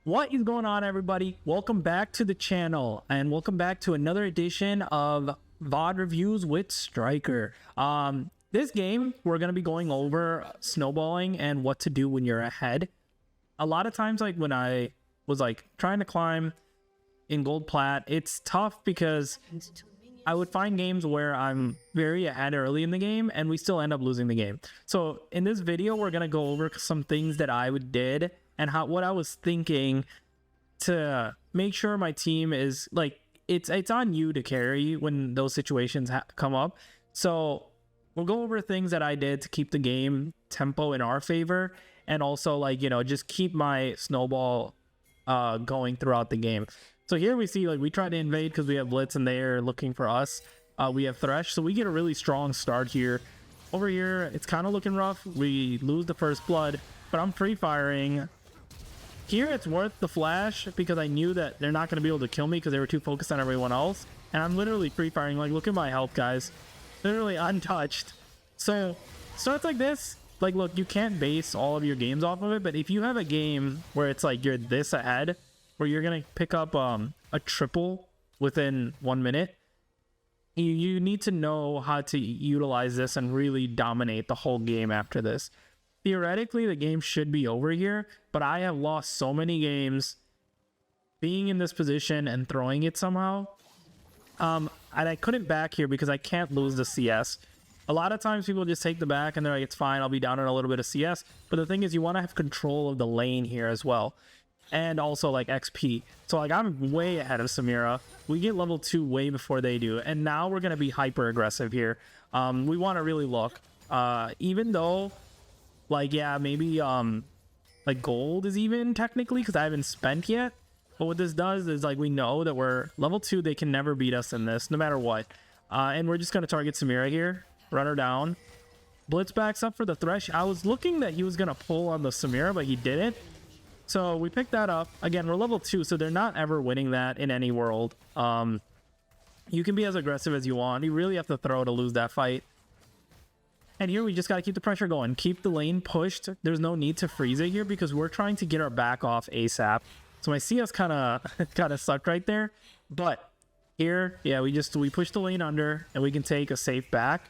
What is going on, everybody? Welcome back to the channel and welcome back to another edition of VOD reviews with Striker. This game we're going to be going over snowballing and what to do when you're ahead. A lot of times, like when I was like trying to climb in gold plat, it's tough because I would find games where I'm very ahead early in the game and we still end up losing the game. So in this video we're going to go over some things that I did and what I was thinking to make sure my team is like, it's on you to carry when those situations come up. So we'll go over things that I did to keep the game tempo in our favor, and also, like, you know, just keep my snowball going throughout the game. So here we see, like, we try to invade because we have Blitz and they're looking for us. We have Thresh, so we get a really strong start here. Over here, it's kind of looking rough. We lose the first blood, but I'm free firing. Here it's worth the flash because I knew that they're not going to be able to kill me because they were too focused on everyone else. And I'm literally free firing. Like, look at my health, guys. Literally untouched. So starts like this. Like, look, you can't base all of your games off of it, but if you have a game where it's like you're this ahead, where you're going to pick up a triple within 1 minute, you need to know how to utilize this and really dominate the whole game after this. Theoretically, the game should be over here, but I have lost so many games being in this position and throwing it somehow. And I couldn't back here because I can't lose the CS. A lot of times people just take the back and they're like, it's fine, I'll be down on a little bit of CS. But the thing is, you want to have control of the lane here as well. And also, like, XP. So, like, I'm way ahead of Samira. We get level 2 way before they do. And now we're going to be hyper aggressive here. We want to really look. Even though, like, yeah, maybe like gold is even technically because I haven't spent yet. But what this does is, like, we know that we're level 2. They can never beat us in this, no matter what. And we're just going to target Samira here, run her down. Blitz backs up for the Thresh. I was looking that he was going to pull on the Samira, but he didn't. So we picked that up. Again, we're level 2, so they're not ever winning that in any world. You can be as aggressive as you want. You really have to throw to lose that fight. And here we just got to keep the pressure going. Keep the lane pushed. There's no need to freeze it here because we're trying to get our back off ASAP. So my CS kind of sucked right there. But here, yeah, we push the lane under and we can take a safe back.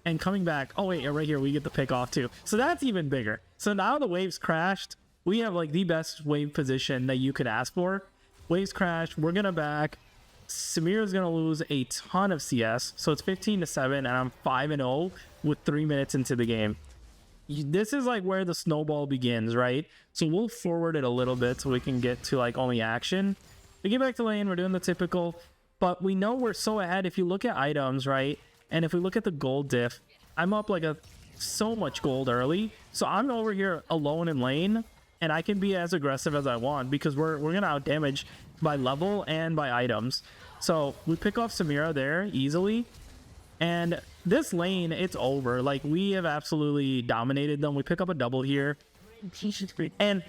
And coming back, oh wait, right here we get the pick off too. So that's even bigger. So now the waves crashed. We have like the best wave position that you could ask for. Waves crashed. We're gonna back. Samira's gonna lose a ton of CS, so it's 15-7, and I'm 5-0 with 3 minutes into the game. This is like where the snowball begins, right? So we'll forward it a little bit so we can get to like only action. We get back to lane, we're doing the typical, but we know we're so ahead. If you look at items, right, and if we look at the gold diff, I'm up like so much gold early, so I'm over here alone in lane, and I can be as aggressive as I want because we're gonna outdamage by level and by items. So we pick off Samira there easily, and this lane, it's over. Like, we have absolutely dominated them. We pick up a double here, and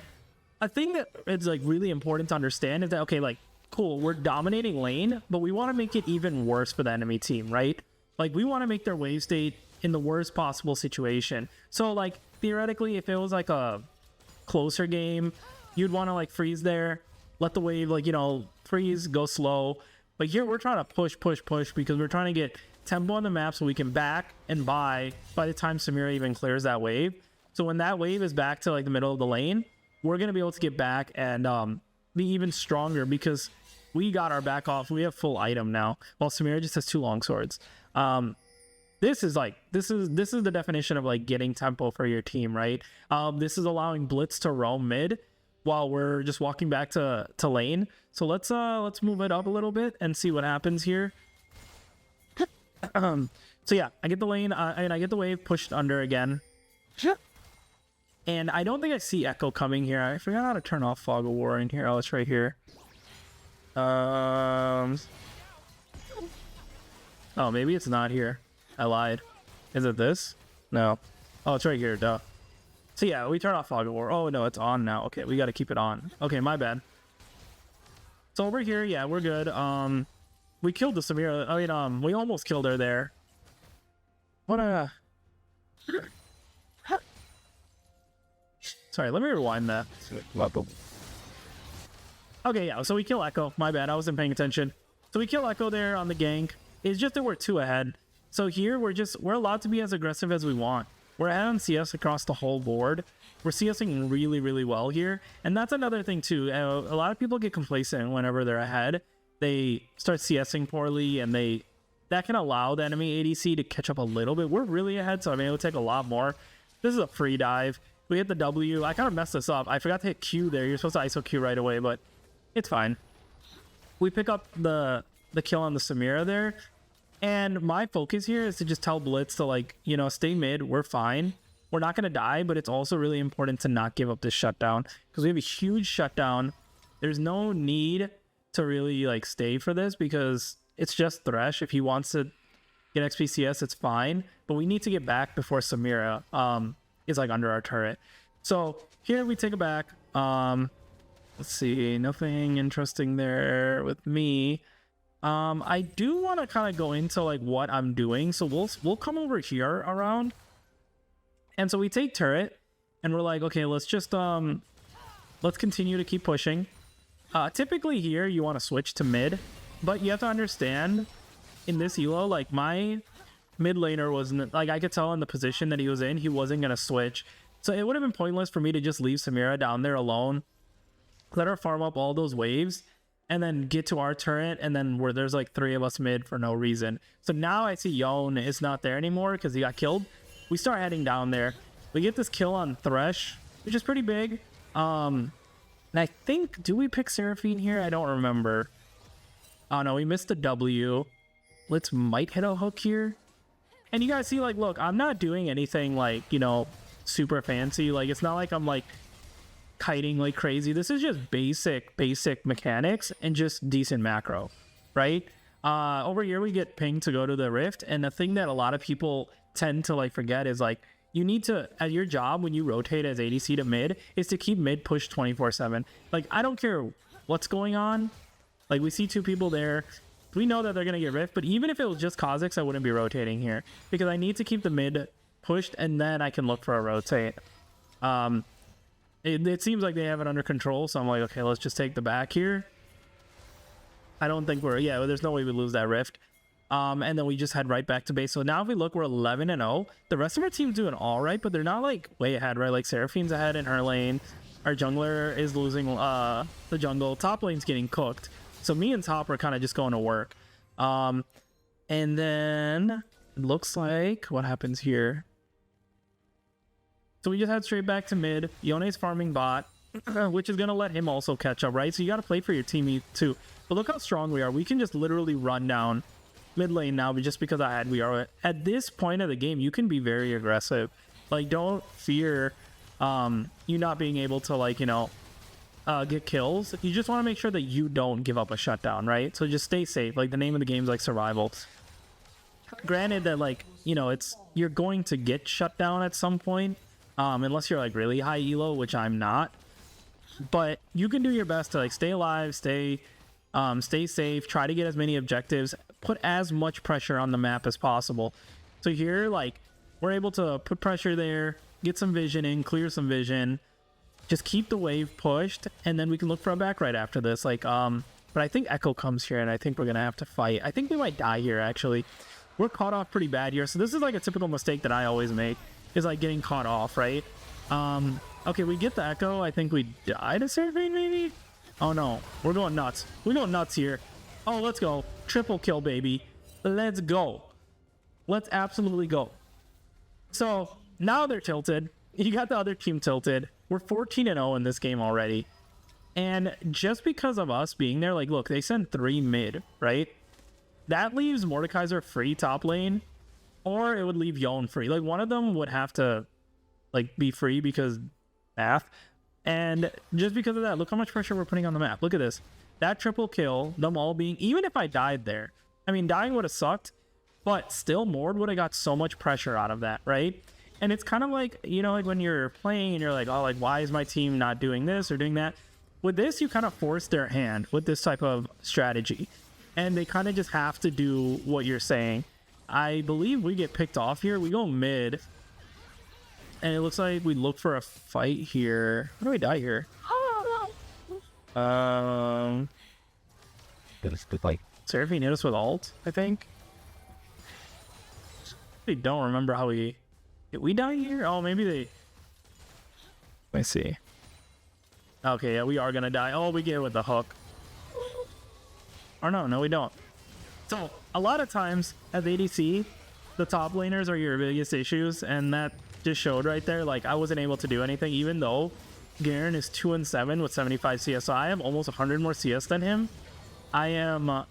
a thing that is like really important to understand is that, okay, like, cool, we're dominating lane, but we want to make it even worse for the enemy team, right? Like, we want to make their wave state in the worst possible situation. So, like, theoretically, if it was like a closer game, you'd want to like freeze there, let the wave, like, you know, freeze, go slow. But here we're trying to push because we're trying to get tempo on the map so we can back and buy by the time Samira even clears that wave. So when that wave is back to like the middle of the lane, we're going to be able to get back and be even stronger because we got our back off. We have full item now, while Samira just has 2 long swords. This is the definition of like getting tempo for your team, right? This is allowing Blitz to roam mid while we're just walking back to lane. So let's move it up a little bit and see what happens here. So yeah, I get the lane and I get the wave pushed under again. And I don't think I see Echo coming here. I forgot how to turn off Fog of War in here. Oh, it's right here. Oh, maybe it's not here. I lied. Is it this? No. Oh, it's right here. Duh. So yeah, we turn off Fog of War. Oh no, it's on now. Okay, we got to keep it on. Okay, my bad. So over here, yeah, we're good. We killed the Samira. I mean, we almost killed her there. What a... Sorry, let me rewind that. Okay, yeah, so we kill Echo. My bad, I wasn't paying attention. So we kill Echo there on the gank. It's just that we're 2 ahead. So here we're allowed to be as aggressive as we want. We're ahead on CS across the whole board. We're CSing really, really well here. And that's another thing too. A lot of people get complacent whenever they're ahead. They start CSing poorly, and that can allow the enemy ADC to catch up a little bit. We're really ahead, so I mean, it would take a lot more. This is a free dive. We hit the W. I kind of messed this up. I forgot to hit Q there. You're supposed to ISO Q right away, but it's fine. We pick up the kill on the Samira there. And my focus here is to just tell Blitz to, like, you know, stay mid. We're fine. We're not going to die, but it's also really important to not give up this shutdown, because we have a huge shutdown. There's no need to really, like, stay for this, because it's just Thresh. If he wants to get XPCS, it's fine. But we need to get back before Samira is, like, under our turret. So here we take it back. Let's see, nothing interesting there with me. I do want to kind of go into like what I'm doing, so we'll come over here around, and so we take turret, and we're like, okay, let's just let's continue to keep pushing. Typically here you want to switch to mid, but you have to understand in this elo, like, my mid laner wasn't, like, I could tell in the position that he was in, he wasn't gonna switch, so it would have been pointless for me to just leave Samira down there alone, let her farm up all those waves, and then get to our turret, and then where there's like 3 of us mid for no reason. So now I see Yon is not there anymore because he got killed. We start heading down there. We get this kill on Thresh, which is pretty big. And I think, do we pick Seraphine here? I don't remember. Oh no, we missed the W. Let's might hit a hook here. And you guys see, like, look, I'm not doing anything like, you know, super fancy. Like, it's not like I'm like kiting like crazy. This is just basic mechanics and just decent macro, right? Over here we get pinged to go to the rift, and the thing that a lot of people tend to like forget is, like, you need to, at your job when you rotate as ADC to mid, is to keep mid push 24/7. Like, I don't care what's going on. Like, we see 2 people there, we know that they're gonna get rift, but even if it was just Kha'Zix, I wouldn't be rotating here, because I need to keep the mid pushed, and then I can look for a rotate. It seems like they have it under control, so I'm like, okay, let's just take the back here. I don't think there's no way we lose that rift. And then we just head right back to base. So now if we look, we're 11-0. The rest of our team's doing all right, but they're not like way ahead, right? Like, Seraphine's ahead in her lane. Our jungler is losing the jungle. Top lane's getting cooked. So me and top are kind of just going to work. And then it looks like, what happens here? So we just head straight back to mid. Yone's farming bot, which is going to let him also catch up, right? So you got to play for your teammate too. But look how strong we are. We can just literally run down mid lane now, but just because we are at this point of the game, you can be very aggressive. Like, don't fear you not being able to, like, you know, get kills. You just want to make sure that you don't give up a shutdown, right? So just stay safe. Like, the name of the game is like survival. Granted that, like, you know, you're going to get shut down at some point. Unless you're like really high elo, which I'm not, but you can do your best to, like, stay alive, stay safe, try to get as many objectives, put as much pressure on the map as possible. So here, like, we're able to put pressure there, get some vision in, clear some vision, just keep the wave pushed, and then we can look for a back right after this. Like, but I think Echo comes here, and I think we're gonna have to fight. I think we might die here, actually. We're caught off pretty bad here, so this is like a typical mistake that I always make, is like getting caught off, right? Okay, we get the Echo. I think we died a Seraphine, maybe? Oh no, we're going nuts. We're going nuts here. Oh, let's go. Triple kill, baby. Let's go. Let's absolutely go. So now they're tilted. You got the other team tilted. We're 14-0 in this game already. And just because of us being there, like, look, they send 3 mid, right? That leaves Mordekaiser free top lane, or it would leave Yon free. Like, one of them would have to, like, be free because math. And just because of that, look how much pressure we're putting on the map. Look at this. That triple kill, them all being, even if I died there, I mean, dying would have sucked, but still Mord would have got so much pressure out of that, right? And it's kind of like, you know, like when you're playing and you're like, oh, like, why is my team not doing this or doing that? With this, you kind of force their hand with this type of strategy. And they kind of just have to do what you're saying. I believe we get picked off here. We go mid. And it looks like we look for a fight here. How do we die here? Seraphine hit us with ult, I think. I don't remember how did we die here? Oh, maybe they... Let me see. Okay, yeah, we are gonna die. Oh, we get it with the hook. Or no, we don't. So, a lot of times, as ADC, the top laners are your biggest issues, and that just showed right there. Like, I wasn't able to do anything, even though Garen is 2-7 with 75 CS, so I have almost 100 more CS than him. I am... a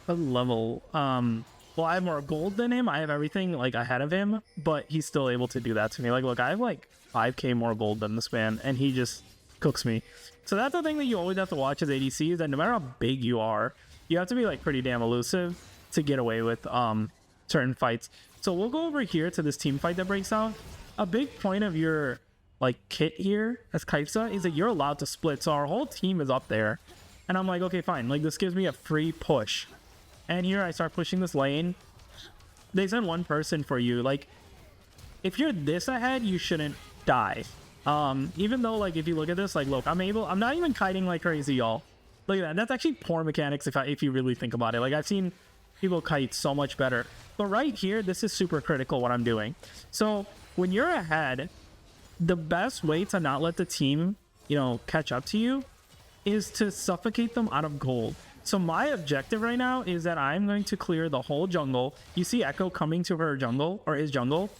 level... well, I have more gold than him. I have everything, like, ahead of him, but he's still able to do that to me. Like, look, I have, like, 5k more gold than this man, and he just cooks me. So that's the thing that you always have to watch as ADC, is that no matter how big you are, you have to be, like, pretty damn elusive to get away with certain fights. So we'll go over here to this team fight that breaks out. A big point of your, like, kit here as Kaisa is that you're allowed to split. So our whole team is up there, and I'm like, okay, fine. Like, this gives me a free push. And here I start pushing this lane. They send one person for you. Like, if you're this ahead, you shouldn't die. Even though, like, if you look at this, like, look, I'm not even kiting like crazy, y'all. Look at that. That's actually poor mechanics if you really think about it. Like, I've seen people kite so much better. But right here, this is super critical what I'm doing. So when you're ahead, the best way to not let the team, you know, catch up to you is to suffocate them out of gold. So my objective right now is that I'm going to clear the whole jungle. You see Echo coming to her jungle, or his jungle.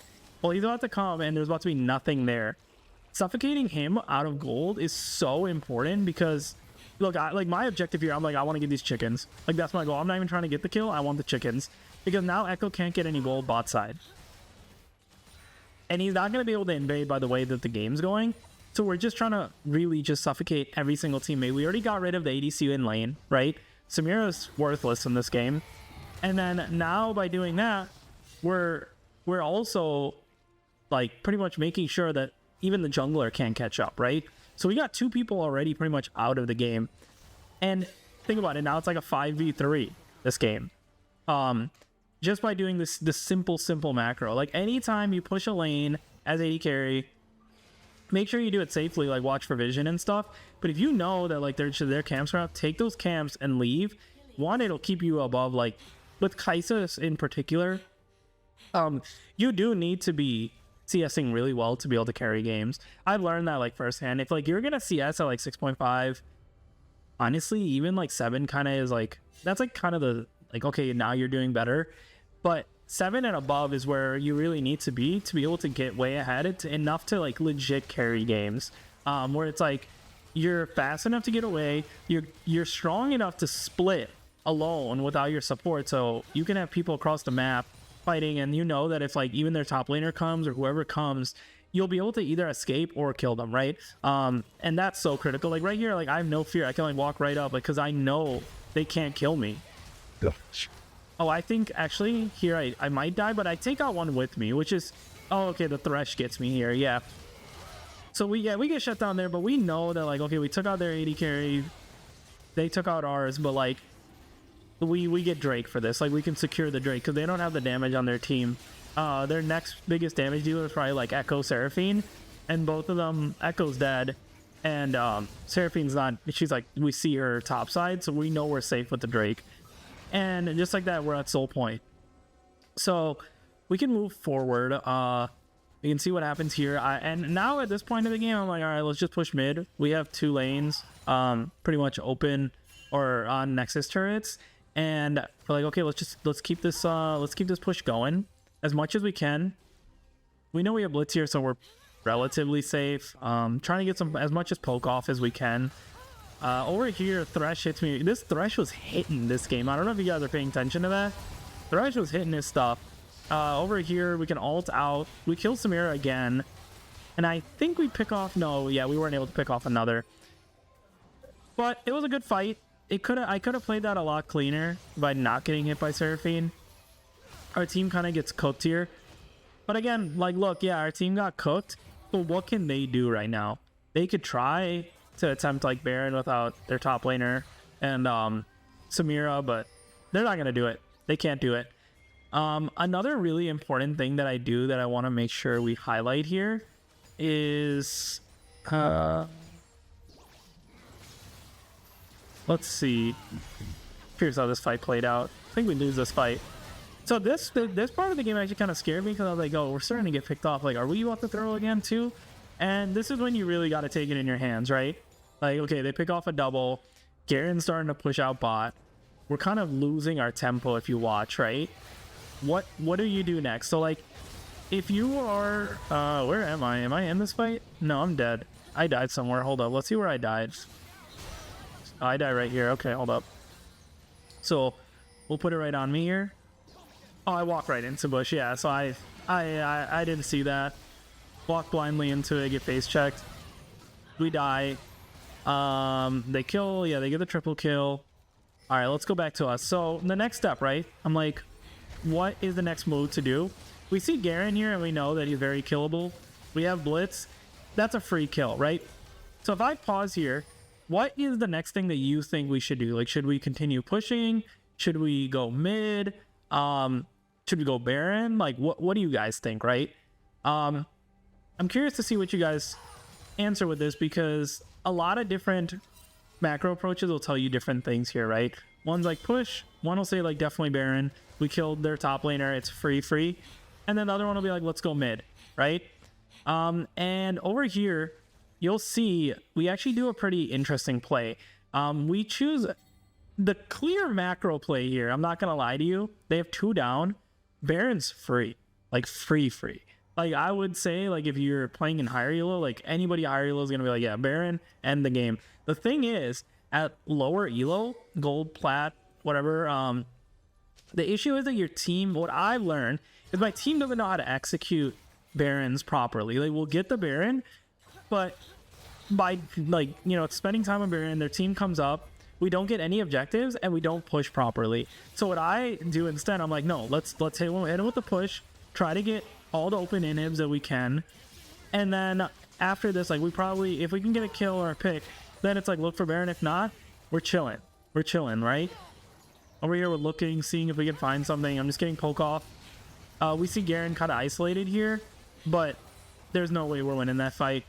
Well, he's about to come, and there's about to be nothing there. Suffocating him out of gold is so important because, look, like, my objective here, I'm like, I want to get these chickens. Like, that's my goal. I'm not even trying to get the kill. I want the chickens. Because now Echo can't get any gold bot side. And he's not going to be able to invade by the way that the game's going. So we're just trying to really just suffocate every single teammate. We already got rid of the ADC in lane, right? Samira's worthless in this game. And then now by doing that, we're also, like, pretty much making sure that even the jungler can't catch up, right? So we got 2 people already pretty much out of the game. And think about it, now it's like a 5v3 this game. Just by doing this simple macro. Like, anytime you push a lane as AD carry, make sure you do it safely, like watch for vision and stuff. But if you know that, like, their camps are out, take those camps and leave. One, it'll keep you above, like, with Kaisa in particular. You do need to be CSing really well to be able to carry games. I've learned that, like, firsthand. If, like, you're gonna CS at like 6.5, honestly, even like 7 kind of is like, that's like kind of the, like, okay, now you're doing better. But 7 and above is where you really need to be able to get way ahead. It's enough to, like, legit carry games, where it's like you're fast enough to get away, you're strong enough to split alone without your support, so you can have people across the map fighting, and you know that if, like, even their top laner comes or whoever comes, you'll be able to either escape or kill them, right? And that's so critical. Like, right here, like, I have no fear. I can, like, walk right up, like, because I know they can't kill me. Oh, I think actually here I might die, but I take out one with me, which is, oh, okay, the Thresh gets me here, yeah. So we get shut down there, but we know that, like, okay, we took out their AD carry, they took out ours, but, like, we get Drake for this. Like, we can secure the Drake because they don't have the damage on their team. Their next biggest damage dealer is probably, like, Echo Seraphine, and both of them, Echo's dead, and Seraphine's not. She's, like, we see her top side, so we know we're safe with the Drake. And just like that, we're at soul point. So we can move forward. We can see what happens here. And now at this point of the game, I'm like, all right, let's just push mid. We have 2 lanes pretty much open or on Nexus turrets. And we're like, okay, let's keep this push going as much as we can. We know we have Blitz here, so we're relatively safe. Trying to get as much as poke off as we can. Over here, Thresh hits me. This Thresh was hitting this game. I don't know if you guys are paying attention to that. Thresh was hitting his stuff. Over here, we can ult out. We kill Samira again. And I think we pick off... No, yeah, we weren't able to pick off another. But it was a good fight. I could have played that a lot cleaner by not getting hit by Seraphine. Our team kind of gets cooked here. But again, like, look, yeah, our team got cooked. But what can they do right now? They could try to attempt, like, Baron without their top laner and Samira, but they're not going to do it. They can't do it. Another really important thing that I do that I want to make sure we highlight here is Let's see. Here's how this fight played out. I think we lose this fight. So this part of the game actually kind of scared me because I was like, oh, we're starting to get picked off. Like, are we about to throw again too? And this is when you really got to take it in your hands, right? Like, okay, they pick off a double. Garen's starting to push out bot. We're kind of losing our tempo if you watch, right? What do you do next? So like, if you are, where am I? Am I in this fight? No, I'm dead. I died somewhere. Hold up. Let's see where I died. Oh, I died right here. Okay, hold up. So we'll put it right on me here. Oh, I walked right into bush. Yeah, so I didn't see that. Walk blindly into it, get face checked. We die. They kill. Yeah, they get the triple kill. All right, let's go back to us. So the next step, right? I'm like, what is the next move to do? We see Garen here, and we know that he's very killable. We have Blitz. That's a free kill, right? So if I pause here, what is the next thing that you think we should do? Like, should we continue pushing? Should we go mid? Should we go Baron? Like, what do you guys think, right? I'm curious to see what you guys answer with this, because a lot of different macro approaches will tell you different things here, right? One's like push, one will say like definitely Baron. We killed their top laner, it's free. And then the other one will be like, let's go mid, right? And over here, you'll see we actually do a pretty interesting play. We choose the clear macro play here. I'm not gonna lie to you. They have 2 down. Baron's free, like free. Like, I would say, like, if you're playing in higher elo, like, anybody higher elo is gonna be like, yeah, Baron, end the game. The thing is, at lower elo, gold, plat, whatever, the issue is that your team, what I've learned is my team doesn't know how to execute Barons properly. Like, we'll get the Baron, but by, like, you know, spending time on Baron, their team comes up, we don't get any objectives, and we don't push properly. So what I do instead, I'm like, no, let's hit him with the push, try to get all the open inhibs that we can, and then after this, like, we probably, if we can get a kill or a pick, then it's like, look for Baron. If not, we're chilling, right? Over here, we're looking, seeing if we can find something. I'm just getting poke off. We see Garen kind of isolated here, but there's no way we're winning that fight.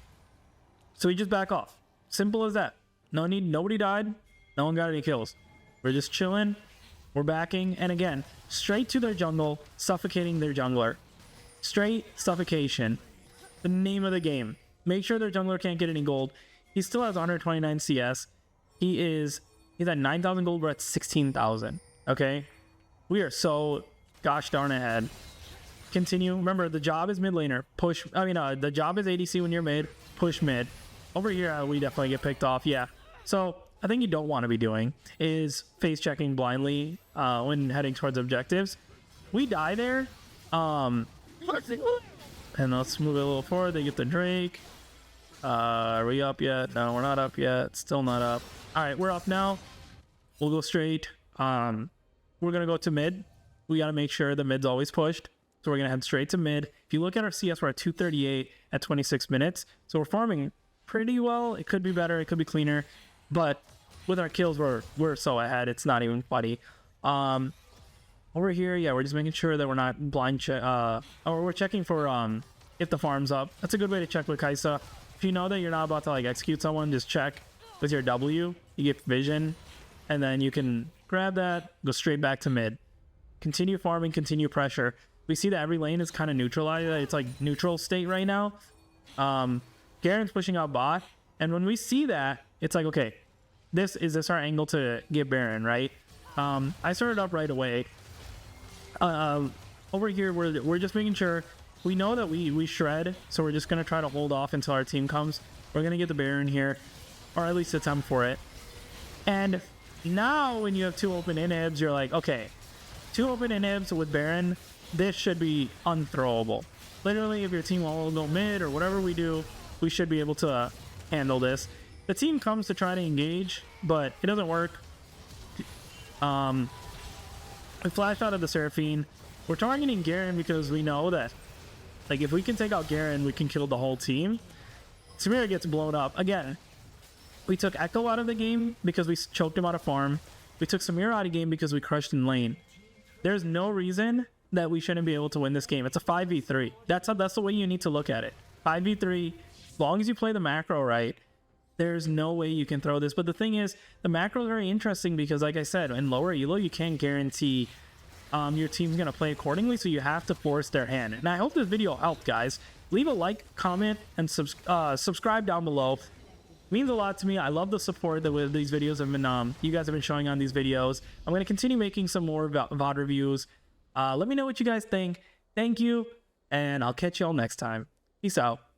So we just back off. Simple as that. Nobody died. No one got any kills. We're just chilling. We're backing. And again, straight to their jungle, suffocating their jungler. Straight suffocation. The name of the game. Make sure their jungler can't get any gold. He still has 129 CS. He's at 9,000 gold. We're at 16,000. Okay? We are so gosh darn ahead. Continue. Remember, the job is mid laner. Push. The job is ADC when you're mid. Push mid. Over here, we definitely get picked off. Yeah. So I think you don't want to be doing is face checking blindly when heading towards objectives. We die there. And let's move it a little forward. They get the Drake. Are we up yet? No, we're not up yet. Still not up. All right, we're up now. We'll go straight. We're gonna go to mid. We gotta make sure the mid's always pushed. So we're gonna head straight to mid. If you look at our CS, we're at 238 at 26 minutes. So we're farming pretty well. It could be better. It could be cleaner. But with our kills, we're so ahead. It's not even funny. Over here, yeah, we're just making sure that we're not blind or we're checking for if the farm's up. That's a good way to check with Kai'Sa. If you know that you're not about to like execute someone, just check with your W. You get vision, and then you can grab that, go straight back to mid. Continue farming, continue pressure. We see that every lane is kind of neutralized. It's like neutral state right now. Garen's pushing out bot, and when we see that, it's like, okay, is this our angle to get Baron, right? I started up right away. Over here, we're just making sure we know that we shred, so we're just gonna try to hold off until our team comes. We're gonna get the Baron here, or at least attempt for it. And now when you have 2 open inhibs, you're like, okay, 2 open inhibs with Baron, this should be unthrowable. Literally, if your team will go mid or whatever we do, we should be able to handle this. The team comes to try to engage, but it doesn't work. We flash out of the Seraphine. We're targeting Garen because we know that, like, if we can take out Garen, we can kill the whole team. Samira gets blown up. Again, we took Echo out of the game because we choked him out of farm. We took Samira out of the game because we crushed in lane. There's no reason that we shouldn't be able to win this game. It's a 5v3. That's the way you need to look at it. 5v3, as long as you play the macro right, There's no way you can throw this. But the thing is, the macro is very interesting because, like I said, in lower elo, you can't guarantee your team's going to play accordingly, so you have to force their hand. And I hope this video helped, guys. Leave a like, comment, and subscribe down below. It means a lot to me. I love the support that these videos have been, you guys have been showing on these videos. I'm going to continue making some more VOD reviews. Let me know what you guys think. Thank you, and I'll catch y'all next time. Peace out.